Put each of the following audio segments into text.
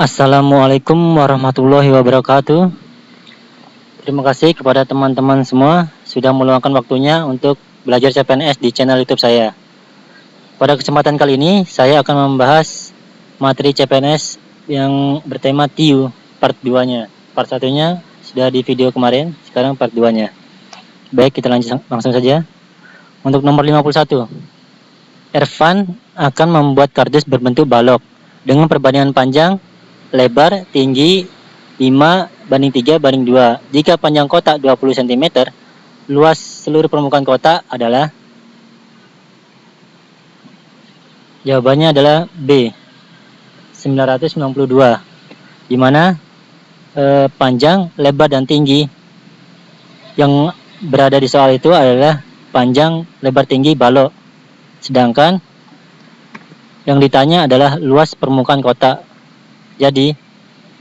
Assalamualaikum warahmatullahi wabarakatuh. Terima kasih kepada teman-teman semua sudah meluangkan waktunya untuk belajar CPNS di channel YouTube saya. Pada kesempatan kali ini, saya akan membahas materi CPNS yang bertema TIU part 2-nya. Part 1-nya sudah di video kemarin, sekarang part 2-nya. Baik, kita langsung saja. Untuk nomor 51, Ervan akan membuat kardus berbentuk balok dengan perbandingan panjang, lebar, tinggi 5:3:2. Jika panjang kotak 20 cm, luas seluruh permukaan kotak adalah, jawabannya adalah B, 992. Di mana panjang, lebar, dan tinggi yang berada di soal itu adalah panjang, lebar, tinggi balok. Sedangkan yang ditanya adalah luas permukaan kotak. Jadi,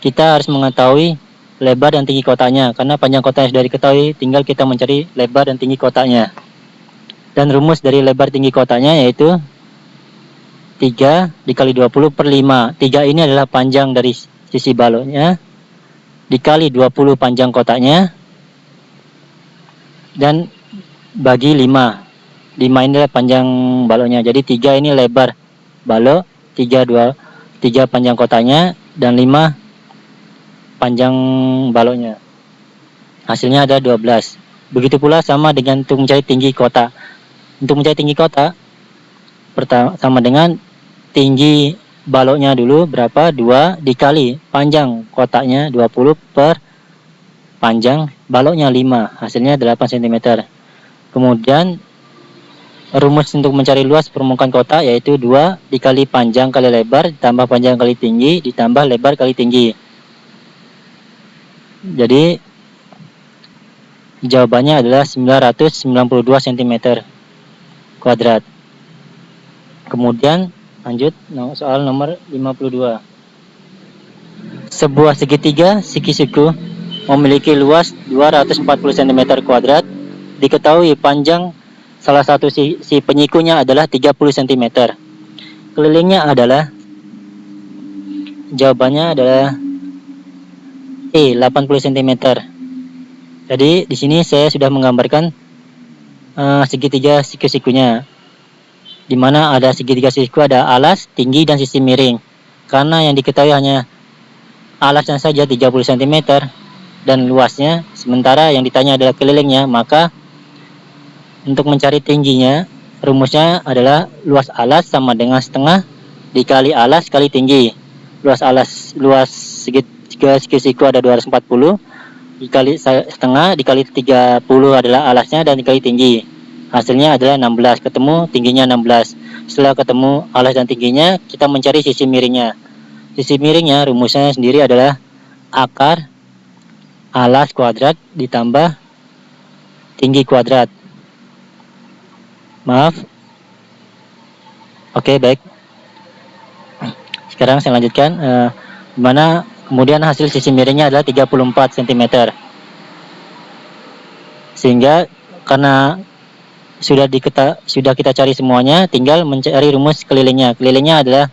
kita harus mengetahui lebar dan tinggi kotaknya, karena panjang kotaknya sudah diketahui, tinggal kita mencari lebar dan tinggi kotaknya. Dan rumus dari lebar tinggi kotaknya yaitu 3 dikali 20/5. 3 ini adalah panjang dari sisi baloknya, dikali 20 panjang kotaknya, dan bagi 5. 5 ini adalah panjang baloknya. Jadi 3 ini lebar balok, 3 panjang kotaknya, dan 5 panjang baloknya. Hasilnya ada 12. Begitu pula sama dengan untuk mencari tinggi kotak. Untuk mencari tinggi kotak, sama dengan tinggi baloknya dulu berapa? 2 dikali panjang kotaknya 20 per panjang baloknya 5. Hasilnya 8 cm. Kemudian rumus untuk mencari luas permukaan kotak yaitu 2 dikali panjang kali lebar ditambah panjang kali tinggi ditambah lebar kali tinggi. Jadi jawabannya adalah 992 cm kuadrat. Kemudian lanjut soal nomor 52. Sebuah segitiga siki-siku memiliki luas 240 cm kuadrat. Diketahui panjang salah satu si penyikunya adalah 30 cm. Kelilingnya adalah, jawabannya adalah E, 80 cm. Jadi di sini saya sudah menggambarkan segitiga siku-sikunya, di mana ada segitiga siku, ada alas, tinggi, dan sisi miring. Karena yang diketahui hanya alasnya saja 30 cm dan luasnya, sementara yang ditanya adalah kelilingnya, maka untuk mencari tingginya, rumusnya adalah luas alas sama dengan setengah dikali alas kali tinggi. Luas segitiga siku ada 240, dikali setengah dikali 30 adalah alasnya, dan dikali tinggi. Hasilnya adalah 16. Ketemu tingginya 16. Setelah ketemu alas dan tingginya, kita mencari sisi miringnya. Sisi miringnya rumusnya sendiri adalah akar alas kuadrat ditambah tinggi kuadrat. Maaf. Oke, baik. Sekarang saya lanjutkan, dimana kemudian hasil sisi miringnya adalah 34 cm. Sehingga karena sudah kita cari semuanya, tinggal mencari rumus kelilingnya. Kelilingnya adalah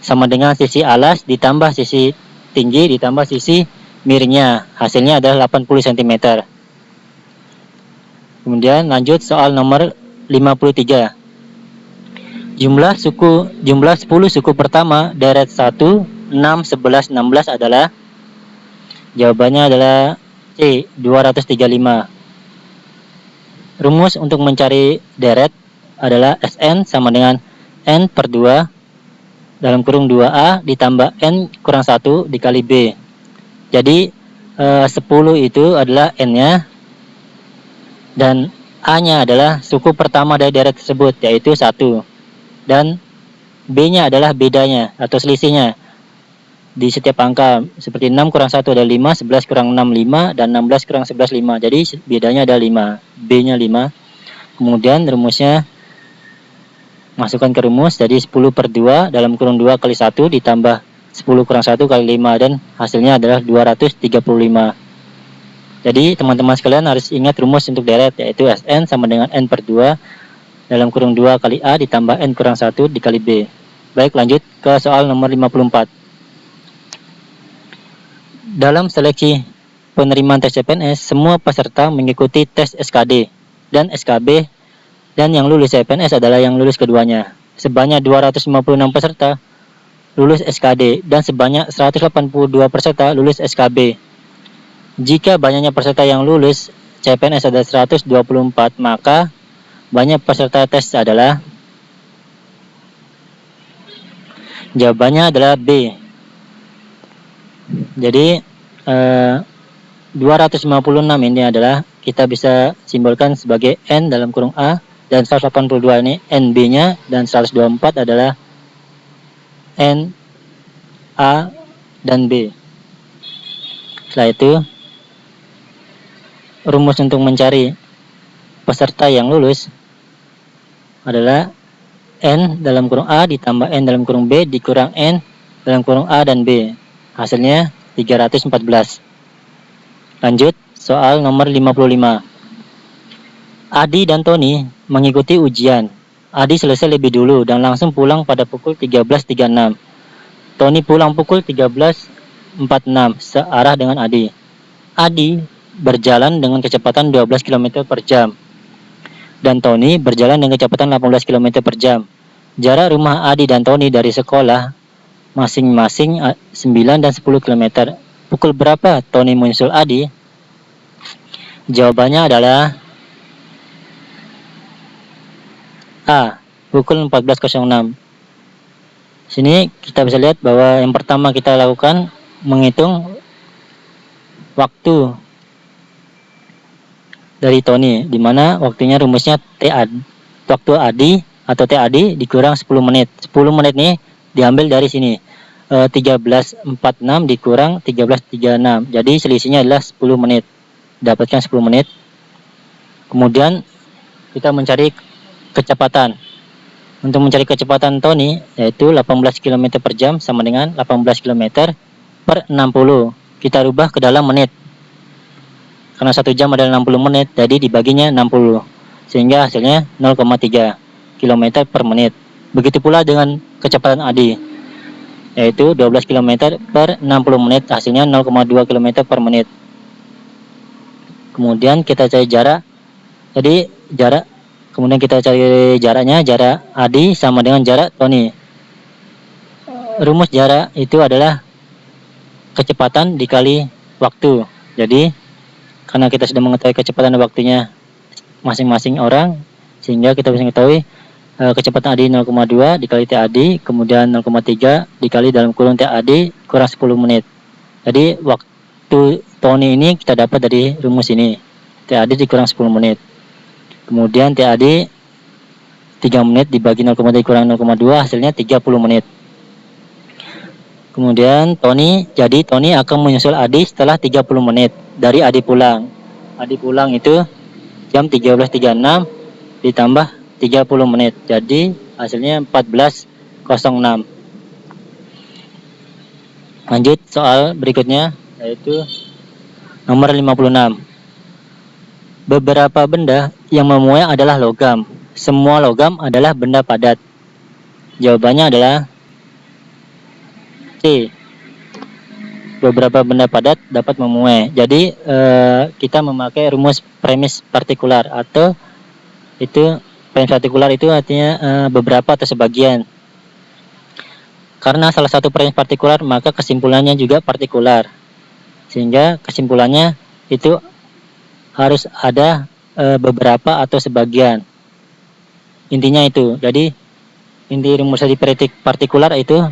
sama dengan sisi alas ditambah sisi tinggi ditambah sisi miringnya. Hasilnya adalah 80 cm. Kemudian lanjut soal nomor 53. Jumlah 10 suku pertama deret 1, 6, 11, 16 adalah, jawabannya adalah C, 235. Rumus untuk mencari deret adalah Sn sama dengan N per 2 dalam kurung 2A ditambah N kurang 1 dikali B. Jadi 10 itu adalah N-nya, dan A-nya adalah suku pertama dari deret tersebut, yaitu 1. Dan B-nya adalah bedanya atau selisihnya di setiap angka, seperti 6 kurang 1 ada 5, 11 kurang 6 5, dan 16 kurang 11 5. Jadi bedanya ada 5, B-nya 5. Kemudian rumusnya masukkan ke rumus, jadi 10 per 2 dalam kurung 2 kali 1 ditambah 10 kurang 1 kali 5, dan hasilnya adalah 235. Jadi teman-teman sekalian harus ingat rumus untuk deret, yaitu Sn sama dengan N per 2 dalam kurung 2 kali A ditambah N kurang 1 dikali B. Baik, lanjut ke soal nomor 54. Dalam seleksi penerimaan tes CPNS, semua peserta mengikuti tes SKD dan SKB, dan yang lulus CPNS adalah yang lulus keduanya. Sebanyak 256 peserta lulus SKD dan sebanyak 182 peserta lulus SKB. Jika banyaknya peserta yang lulus CPNS ada 124, maka banyak peserta tes adalah, jawabannya adalah B. Jadi 256 ini adalah kita bisa simbolkan sebagai N dalam kurung A, dan 182 ini NB-nya, dan 124 adalah N, A, dan B. Setelah itu, rumus untuk mencari peserta yang lulus adalah N dalam kurung A ditambah N dalam kurung B dikurang N dalam kurung A dan B. Hasilnya 314. Lanjut, soal nomor 55. Adi dan Tony mengikuti ujian. Adi selesai lebih dulu dan langsung pulang pada pukul 13.36. Tony pulang pukul 13.46 searah dengan Adi. Adi berjalan dengan kecepatan 12 km per jam dan Tony berjalan dengan kecepatan 18 km per jam. Jarak rumah Adi dan Tony dari sekolah masing-masing 9 dan 10 km. Pukul berapa Tony menyusul Adi? Jawabannya adalah A, pukul 14.06. Sini kita bisa lihat bahwa yang pertama kita lakukan menghitung waktu dari Tony, di mana waktunya rumusnya waktu Adi atau TAD dikurang 10 menit. 10 menit ini diambil dari sini. 13.46 dikurang 13.36. Jadi selisihnya adalah 10 menit. Dapatkan 10 menit. Kemudian kita mencari kecepatan. Untuk mencari kecepatan Tony yaitu 18 km per jam sama dengan 18 km per 60. Kita rubah ke dalam menit. Karena 1 jam adalah 60 menit, jadi dibaginya 60. Sehingga hasilnya 0,3 km per menit. Begitu pula dengan kecepatan Adi, yaitu 12 km per 60 menit, hasilnya 0,2 km per menit. Kemudian kita cari jarak. Jadi jarak, kemudian kita cari jaraknya, jarak Adi sama dengan jarak Tony. Rumus jarak itu adalah kecepatan dikali waktu. Jadi karena kita sudah mengetahui kecepatan dan waktunya masing-masing orang, sehingga kita bisa mengetahui kecepatan Adi 0,2 dikali TAD, kemudian 0,3 dikali dalam kurung TAD kurang 10 menit. Jadi waktu Tony ini kita dapat dari rumus ini. TAD dikurang 10 menit. Kemudian TAD 3 menit dibagi 0,3 kurang 0,2 hasilnya 30 menit. Kemudian Tony akan menyusul Adi setelah 30 menit dari Adi pulang. Adi pulang itu jam 13.36 ditambah 30 menit. Jadi hasilnya 14.06. Lanjut soal berikutnya yaitu nomor 56. Beberapa benda yang memuai adalah logam. Semua logam adalah benda padat. Jawabannya adalah C. Beberapa benda padat dapat memuai. Jadi kita memakai rumus premis partikular, atau itu premis partikular itu artinya beberapa atau sebagian. Karena salah satu premis partikular, maka kesimpulannya juga partikular. Sehingga kesimpulannya itu harus ada beberapa atau sebagian. Intinya itu. Jadi inti rumus dari partikular itu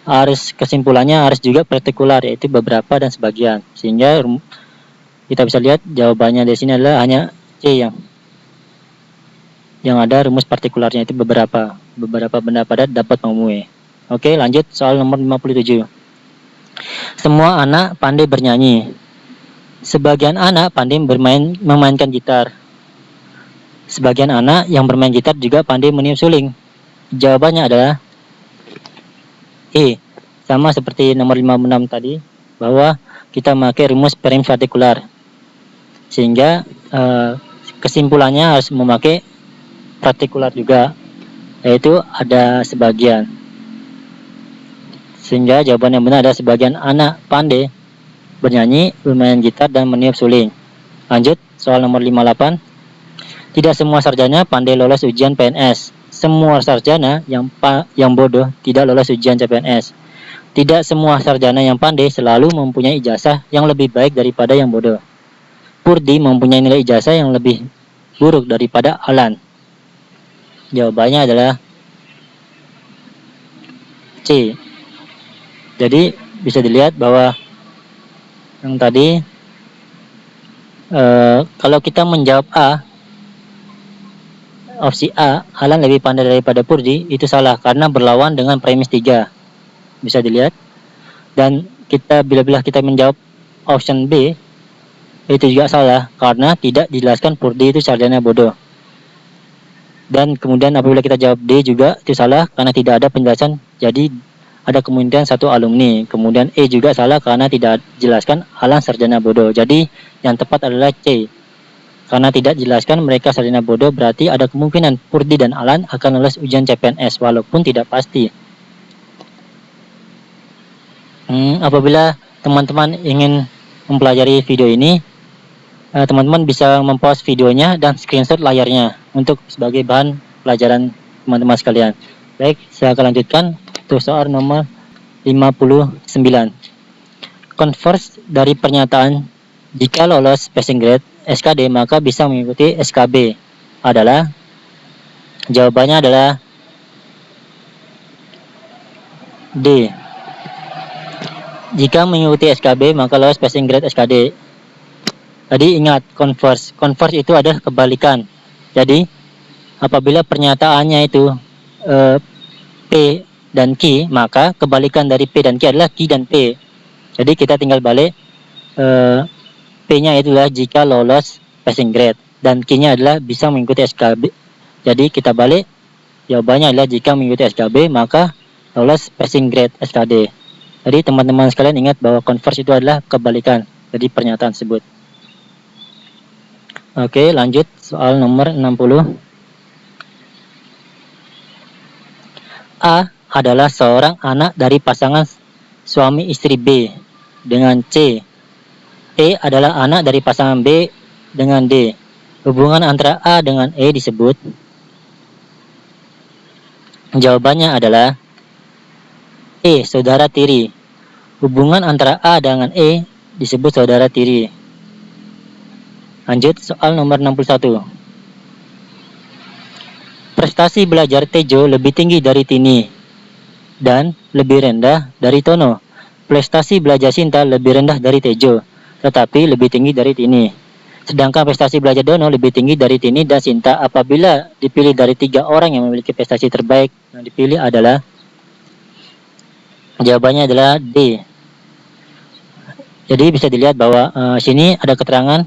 harus kesimpulannya harus juga partikular, yaitu beberapa dan sebagian. Sehingga kita bisa lihat jawabannya di sini adalah hanya C yang ada rumus partikularnya itu beberapa benda padat dapat memuai. Oke, lanjut soal nomor 57. Semua anak pandai bernyanyi. Sebagian anak pandai memainkan gitar. Sebagian anak yang bermain gitar juga pandai meniup suling. Jawabannya adalah E. Sama seperti nomor 56 tadi, bahwa kita memakai rumus premis partikular. Sehingga kesimpulannya harus memakai partikular juga, yaitu ada sebagian. Sehingga jawaban yang benar adalah sebagian anak pandai bernyanyi, bermain gitar, dan meniup suling. Lanjut, soal nomor 58. Tidak semua sarjana pandai lolos ujian PNS. Semua sarjana yang bodoh tidak lolos ujian CPNS. Tidak semua sarjana yang pandai selalu mempunyai ijazah yang lebih baik daripada yang bodoh. Purdi mempunyai nilai ijazah yang lebih buruk daripada Alan. Jawabannya adalah C. Jadi bisa dilihat bahwa yang tadi kalau kita menjawab A, opsi A, Alan lebih pandai daripada Purdi, itu salah karena berlawan dengan premis 3. Bisa dilihat. Dan bila kita menjawab option B, itu juga salah karena tidak dijelaskan Purdi itu sarjana bodoh. Dan kemudian apabila kita jawab D juga itu salah karena tidak ada penjelasan, jadi ada kemungkinan satu alumni. Kemudian E juga salah karena tidak dijelaskan Alan sarjana bodoh. Jadi yang tepat adalah C. Karena tidak dijelaskan mereka sarjana bodoh, berarti ada kemungkinan Purdi dan Alan akan lolos ujian CPNS walaupun tidak pasti. Apabila teman-teman ingin mempelajari video ini, teman-teman bisa mempost videonya dan screenshot layarnya untuk sebagai bahan pelajaran teman-teman sekalian. Baik, saya akan lanjutkan untuk soal nomor 59. Converse dari pernyataan jika lolos passing grade SKD maka bisa mengikuti SKB adalah, jawabannya adalah D. Jika mengikuti SKB maka lolos passing grade SKD. Tadi ingat converse itu adalah kebalikan. Jadi apabila pernyataannya itu P dan Q, maka kebalikan dari P dan Q adalah Q dan P. Jadi kita tinggal balik, P-nya itulah jika lolos passing grade dan Q-nya adalah bisa mengikuti SKB. Jadi kita balik, jawabannya adalah jika mengikuti SKB maka lolos passing grade SKD. Jadi teman-teman sekalian ingat bahwa converse itu adalah kebalikan dari pernyataan tersebut. Oke, lanjut soal nomor 60. A adalah seorang anak dari pasangan suami istri B dengan C. E adalah anak dari pasangan B dengan D. Hubungan antara A dengan E disebut. Jawabannya adalah E, saudara tiri. Hubungan antara A dengan E disebut saudara tiri. Lanjut soal nomor 61. Prestasi belajar Tejo lebih tinggi dari Tini dan lebih rendah dari Tono. Prestasi belajar Sinta lebih rendah dari Tejo, tetapi lebih tinggi dari Tini. Sedangkan prestasi belajar Dono lebih tinggi dari Tini dan Sinta. Apabila dipilih dari 3 orang yang memiliki prestasi terbaik, yang dipilih adalah, jawabannya adalah D. Jadi bisa dilihat bahwa sini ada keterangan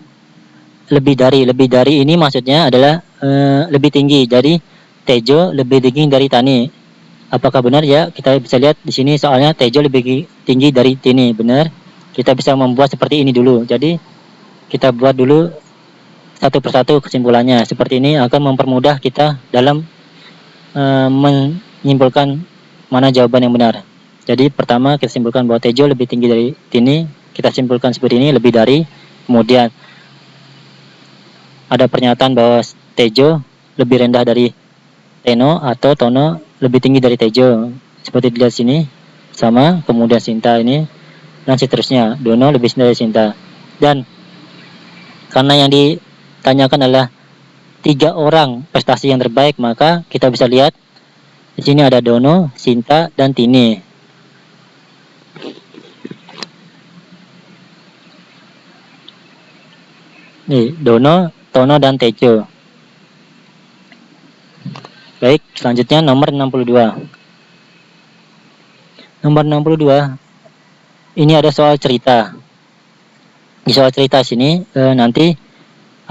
lebih dari ini maksudnya adalah lebih tinggi. Jadi Tejo lebih tinggi dari Tani. Apakah benar? Ya, kita bisa lihat di sini soalnya Tejo lebih tinggi dari Tini. Benar. Kita bisa membuat seperti ini dulu. Jadi kita buat dulu satu persatu kesimpulannya. Seperti ini akan mempermudah kita dalam menyimpulkan mana jawaban yang benar. Jadi pertama kita simpulkan bahwa Tejo lebih tinggi dari Tini. Kita simpulkan seperti ini, lebih dari. Kemudian ada pernyataan bahwa Tejo lebih rendah dari Teno atau Tono lebih tinggi dari Tejo. Seperti dilihat sini sama. Kemudian Sinta ini dan seterusnya. Dono lebih rendah dari Sinta. Dan karena yang ditanyakan adalah 3 orang prestasi yang terbaik, maka kita bisa lihat di sini ada Dono, Sinta, dan Tini. Nih, Dono, Tono, dan Tejo. Baik, selanjutnya nomor 62. Nomor 62, ini ada soal cerita. Di soal cerita sini nanti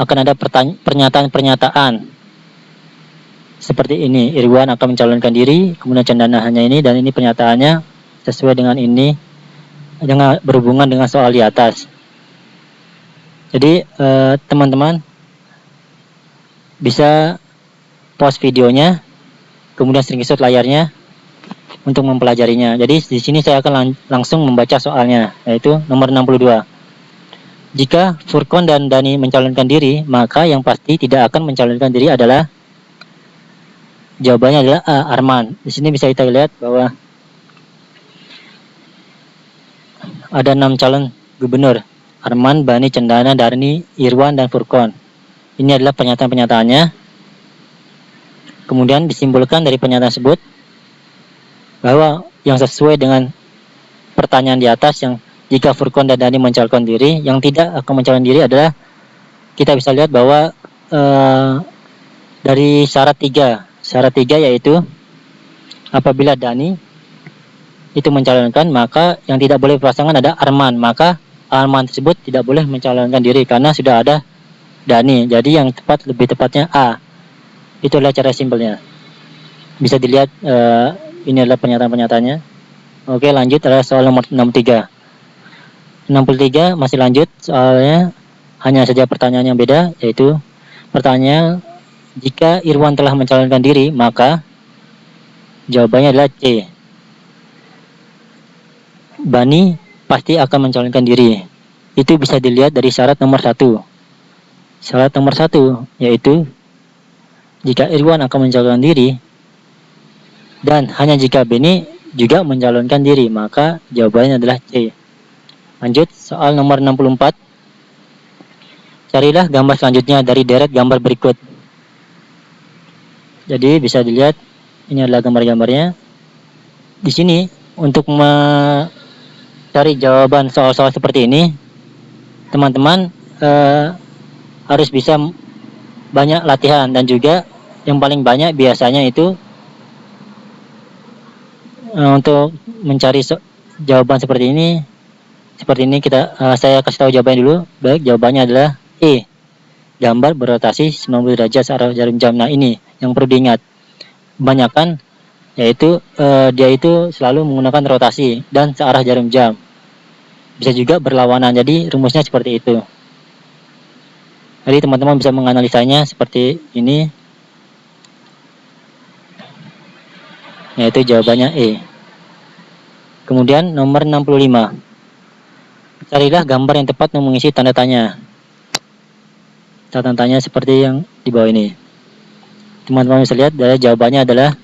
akan ada pernyataan-pernyataan seperti ini. Irwan akan mencalonkan diri, kemudian Cendana hanya ini, dan ini pernyataannya sesuai dengan ini, dengan berhubungan dengan soal di atas. Jadi teman-teman bisa pause videonya, kemudian screenshot layarnya untuk mempelajarinya. Jadi di sini saya akan langsung membaca soalnya, yaitu nomor 62. Jika Furqon dan Dani mencalonkan diri, maka yang pasti tidak akan mencalonkan diri adalah, jawabannya adalah A, Arman. Di sini bisa kita lihat bahwa ada 6 calon gubernur: Arman, Bani, Cendana, Darni, Irwan, dan Furqon. Ini adalah pernyataan-pernyataannya. Kemudian disimpulkan dari pernyataan tersebut bahwa yang sesuai dengan pertanyaan di atas, yang jika Furqon dan Dani mencalonkan diri, yang tidak akan mencalonkan diri adalah, kita bisa lihat bahwa dari syarat 3 yaitu apabila Dani itu mencalonkan, maka yang tidak boleh berpasangan ada Arman, maka Arman tersebut tidak boleh mencalonkan diri karena sudah ada Dani. Jadi yang tepat, lebih tepatnya A. Itu adalah cara simpelnya. Bisa dilihat, ini adalah pernyataan-pernyataannya. Oke, lanjut adalah soal nomor 63. 63 masih lanjut soalnya, hanya saja pertanyaan yang beda, yaitu pertanyaan, jika Irwan telah mencalonkan diri, maka jawabannya adalah C, Bani pasti akan mencalonkan diri. Itu bisa dilihat dari syarat nomor 1. Syarat nomor 1 yaitu jika Irwan akan mencalonkan diri dan hanya jika Beni juga mencalonkan diri, maka jawabannya adalah C. Lanjut soal nomor 64. Carilah gambar selanjutnya dari deret gambar berikut. Jadi bisa dilihat, ini adalah gambar-gambarnya. Di sini untuk mencari jawaban soal-soal seperti ini, teman-teman harus bisa banyak latihan, dan juga yang paling banyak biasanya itu untuk mencari jawaban seperti ini kita saya kasih tahu jawabannya dulu. Baik, jawabannya adalah E, gambar berotasi 90 derajat searah jarum jam. Nah, ini yang perlu diingat. Kebanyakan yaitu dia itu selalu menggunakan rotasi dan searah jarum jam. Bisa juga berlawanan. Jadi rumusnya seperti itu. Jadi teman-teman bisa menganalisanya seperti ini. Yaitu jawabannya E. Kemudian nomor 65. Carilah gambar yang tepat mengisi tanda tanya. Tanda tanya seperti yang di bawah ini. Teman-teman bisa lihat, jawabannya adalah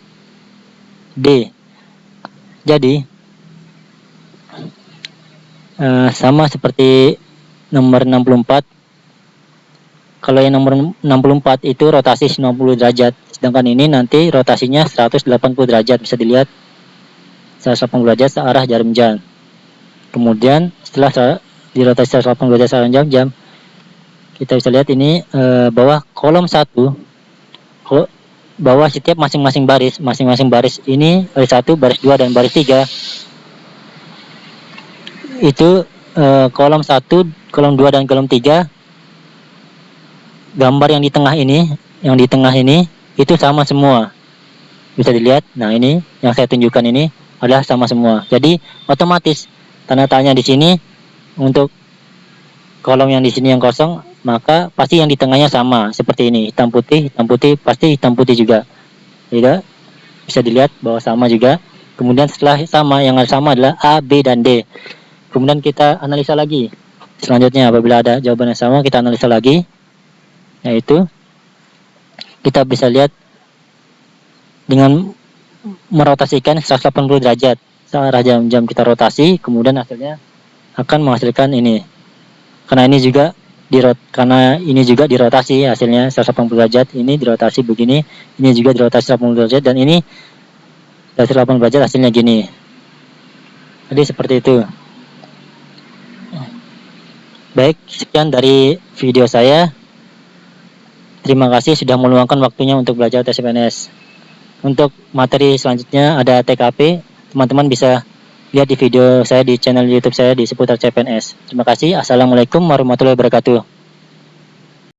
D. Jadi sama seperti nomor 64. Kalau yang nomor 64 itu rotasi 90 derajat, sedangkan ini nanti rotasinya 180 derajat. Bisa dilihat 180 derajat searah jarum jam. Kemudian setelah dirotasi 180 derajat searah jarum jam, kita bisa lihat ini bahwa kolom 1, bahwa setiap masing-masing baris ini, baris 1, baris 2, dan baris 3 itu kolom 1, kolom 2, dan kolom 3, gambar yang di tengah ini itu sama semua. Bisa dilihat. Nah, ini yang saya tunjukkan ini adalah sama semua. Jadi otomatis tanda tanya di sini untuk kolom yang di sini yang kosong, maka pasti yang di tengahnya sama seperti ini, hitam putih, pasti hitam putih juga. Tidak, bisa dilihat bahwa sama juga. Kemudian setelah sama, yang sama adalah A, B, dan D. Kemudian kita analisa lagi. Selanjutnya apabila ada jawaban yang sama, kita analisa lagi. Yaitu kita bisa lihat dengan merotasikan 180 derajat searah jam kita rotasi, kemudian hasilnya akan menghasilkan ini. Karena ini juga dirotasi hasilnya 180 derajat, ini dirotasi begini, ini juga dirotasi 180 derajat, dan ini 180 derajat hasilnya gini. Jadi seperti itu. Baik, sekian dari video saya. Terima kasih sudah meluangkan waktunya untuk belajar tes CPNS. Untuk materi selanjutnya ada TKP. Teman-teman bisa lihat di video saya di channel YouTube saya di seputar CPNS. Terima kasih. Assalamualaikum warahmatullahi wabarakatuh.